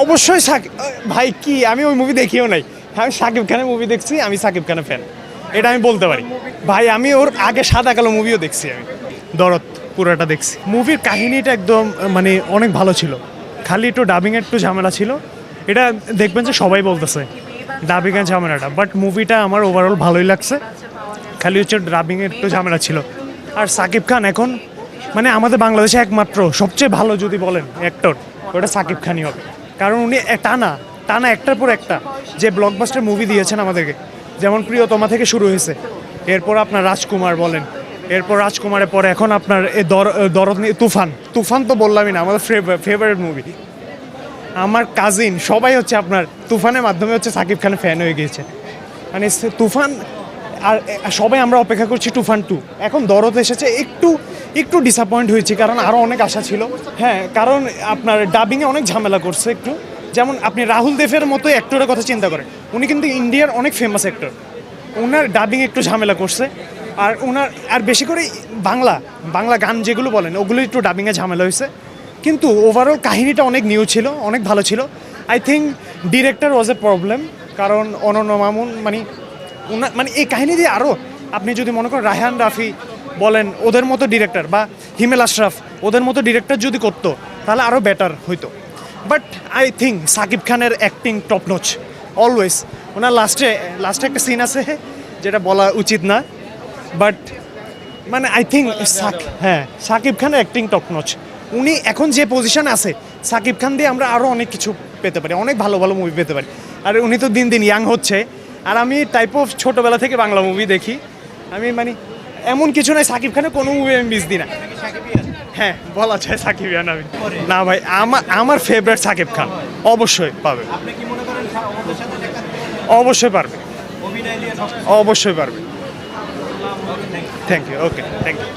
অবশ্যই ভাই কি আমি ওই মুভি দেখিও নাই, আমি শাকিব খানের মুভি দেখছি, আমি শাকিব খানের ফ্যান, এটা আমি বলতে পারি। ভাই আমি ওর আগে সাদা কালো মুভিও দেখছি, আমি দরদ পুরোটা দেখছি। মুভির কাহিনীটা একদম মানে অনেক ভালো ছিল, খালি একটু ডাবিংয়ের একটু ঝামেলা ছিল। এটা দেখবেন যে সবাই বলতেছে ডাবিংয়ের ঝামেলাটা, বাট মুভিটা আমার ওভারঅল ভালোই লাগছে, খালি হচ্ছে ডাবিংয়ের একটু ঝামেলা ছিল। আর শাকিব খান এখন মানে আমাদের বাংলাদেশে একমাত্র সবচেয়ে ভালো যদি বলেন অ্যাক্টর, ওটা শাকিব খানই হবে। কারণ উনি টানা টানা একটার পর একটা যে ব্লকবাস্টার মুভি দিয়েছেন আমাদেরকে, যেমন প্রিয়তমা থেকে শুরু হয়েছে, এরপর আপনার রাজকুমার বলেন, এরপর রাজকুমারের পরে এখন আপনার এই দরদ তুফান। তুফান তো বললামই না, আমাদের ফেভারিট মুভি। আমার কাজিন সবাই হচ্ছে আপনার তুফানের মাধ্যমে হচ্ছে শাকিব খানের ফ্যান হয়ে গিয়েছে, মানে তুফান। আর সবাই আমরা অপেক্ষা করছি তুফান 2। এখন দরদ এসেছে, একটু একটু ডিসঅ্যাপয়েন্ট হয়েছি, কারণ আরও অনেক আশা ছিল। হ্যাঁ, কারণ আপনার ডাবিংয়ে অনেক ঝামেলা করছে একটু। যেমন আপনি রাহুল দেবের মতো অ্যাক্টরের কথা চিন্তা করেন, উনি কিন্তু ইন্ডিয়ার অনেক ফেমাস অ্যাক্টর, ওনার ডাবিং একটু ঝামেলা করছে। আর ওনার আর বেশি করে বাংলা বাংলা গান যেগুলো বলেন ওগুলো একটু ডাবিংয়ে ঝামেলা হয়েছে। কিন্তু ওভারঅল কাহিনীটা অনেক নিউ ছিল, অনেক ভালো ছিল। I think director was A problem, কারণ অনন্য মামুন মানে মানে এই কাহিনী দিয়ে আরও আপনি যদি মনে করেন রায়হান রাফি বলেন, ওদের মতো ডিরেক্টর বা হিমেল আশরাফ ওদের মতো ডিরেক্টর যদি করতো তাহলে আরও বেটার হইতো। বাট আই থিঙ্ক শাকিব খানের অ্যাক্টিং টপ নচ অলওয়েজ। ওনার লাস্টে একটা সিন আছে যেটা বলা উচিত না, বাট মানে আই থিঙ্ক হ্যাঁ শাকিব খানের অ্যাক্টিং টপ নচ। উনি এখন যে পজিশন আছে, শাকিব খান দিয়ে আমরা আরও অনেক কিছু পেতে পারি, অনেক ভালো ভালো মুভি পেতে পারি। আর উনি তো দিন দিন ইয়াং হচ্ছে। আর আমি টাইপ অফ ছোটোবেলা থেকে বাংলা মুভি দেখি, আমি মানে এমন কিছু নয় শাকিব খানের কোনো মুভি আমি মিস দিই না। হ্যাঁ বলা যায় সাকিবিয়ান আমি। না ভাই, আমার ফেভারিট শাকিব খান, অবশ্যই পাবে, অবশ্যই পারবে, অবশ্যই পারবে। Thank you, okay, thank you.